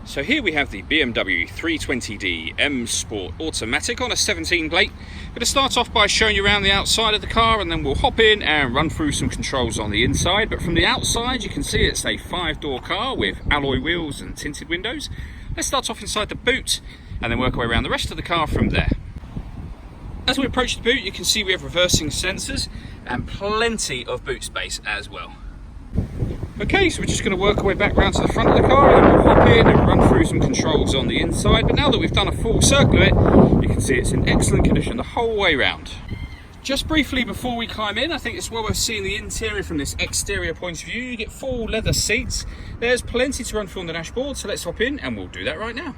So here we have the BMW 320d M Sport Automatic on a 17 plate. I'm going to start off by showing you around the outside of the car, and then we'll hop in and run through some controls on the inside. But from the outside you can see it's a 5-door car with alloy wheels and tinted windows. Let's start off inside the boot and then work our way around the rest of the car from there. As we approach the boot, you can see we have reversing sensors and plenty of boot space as well. Okay, so we're just going to work our way back round to the front of the car and we'll hop in and run through some controls on the inside. But now that we've done a full circle of it, you can see it's in excellent condition the whole way round. Just briefly before we climb in, I think it's well worth seeing the interior from this exterior point of view. You get full leather seats. There's plenty to run through on the dashboard, so let's hop in and we'll do that right now.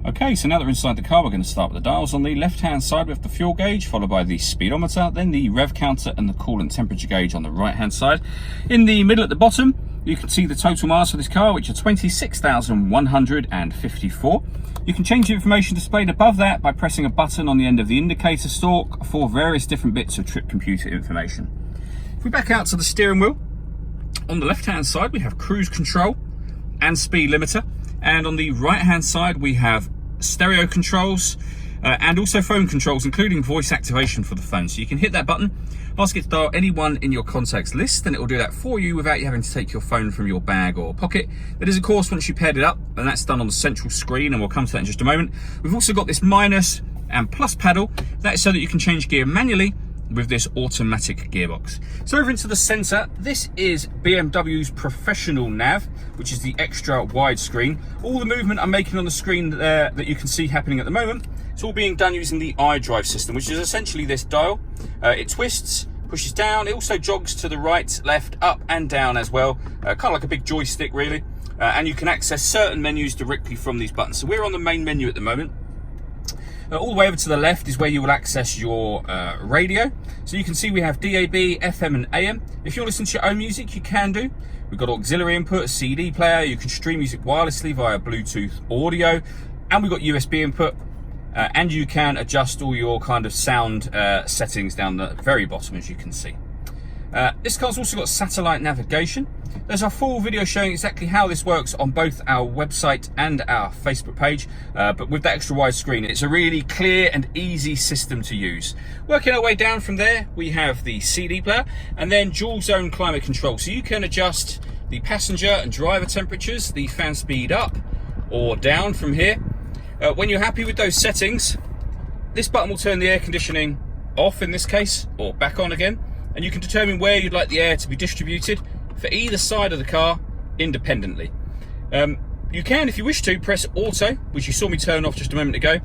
Okay, so now that we're inside the car, we're going to start with the dials. On the left-hand side, we have the fuel gauge, followed by the speedometer, then the rev counter and the coolant temperature gauge on the right-hand side. In the middle at the bottom, you can see the total miles for this car, which are 26,154. You can change the information displayed above that by pressing a button on the end of the indicator stalk for various different bits of trip computer information. If we back out to the steering wheel, on the left-hand side, we have cruise control and speed limiter. And on the right hand side we have stereo controls and also phone controls, including voice activation for the phone. So you can hit that button, ask it to dial anyone in your contacts list, and it will do that for you without you having to take your phone from your bag or pocket. That is of course once you paired it up, and that's done on the central screen, and we'll come to that in just a moment. We've also got this minus and plus pedal. That is so that you can change gear manually with this automatic gearbox. So over into the center, this is BMW's professional nav, which is the extra wide screen. All the movement I'm making on the screen there that you can see happening at the moment, it's all being done using the iDrive system, which is essentially this dial. It twists, pushes down, it also jogs to the right, left, up and down as well, kind of like a big joystick really, and you can access certain menus directly from these buttons. So we're on the main menu at the moment. All the way over to the left is where you will access your radio. So you can see we have DAB, FM and AM. If you want to listen to your own music, you can do. We've got auxiliary input, a CD player. You can stream music wirelessly via Bluetooth audio. And we've got USB input. And you can adjust all your kind of sound settings down the very bottom, as you can see. This car's also got satellite navigation. There's a full video showing exactly how this works on both our website and our Facebook page, but with that extra wide screen, it's a really clear and easy system to use. Working our way down from there, we have the CD player and then dual zone climate control. So you can adjust the passenger and driver temperatures, the fan speed up or down from here. When you're happy with those settings, this button will turn the air conditioning off in this case, or back on again, and you can determine where you'd like the air to be distributed for either side of the car independently. You can, if you wish to, press auto, which you saw me turn off just a moment ago.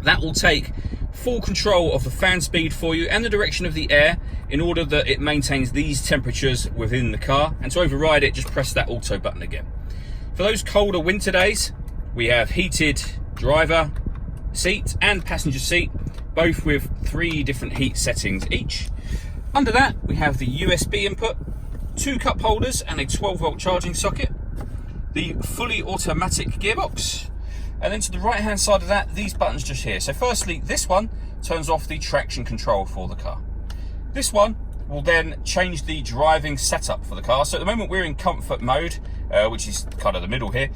That will take full control of the fan speed for you and the direction of the air in order that it maintains these temperatures within the car. And to override it, just press that auto button again. For those colder winter days, we have heated driver seat and passenger seat, both with 3 different heat settings each. Under that, we have the USB input, 2 cup holders and a 12-volt charging socket, the fully automatic gearbox, and then to the right hand side of that, these buttons just here. So firstly, this one turns off the traction control for the car. This one will then change the driving setup for the car. So at the moment we're in comfort mode, which is kind of the middle here.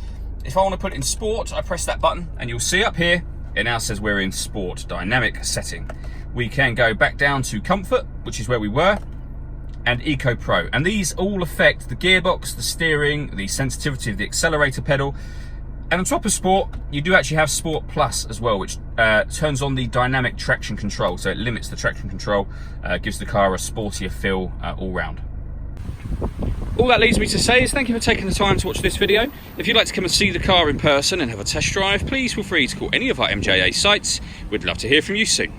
If I want to put it in sport, I press that button and you'll see up here, it now says we're in sport dynamic setting. We can go back down to comfort, which is where we were, and Eco Pro. And these all affect the gearbox, the steering, the sensitivity of the accelerator pedal. And on top of sport, you do actually have Sport Plus as well, which turns on the dynamic traction control. So it limits the traction control, gives the car a sportier feel all round. All that leads me to say is thank you for taking the time to watch this video. If you'd like to come and see the car in person and have a test drive, please feel free to call any of our MJA sites. We'd love to hear from you soon.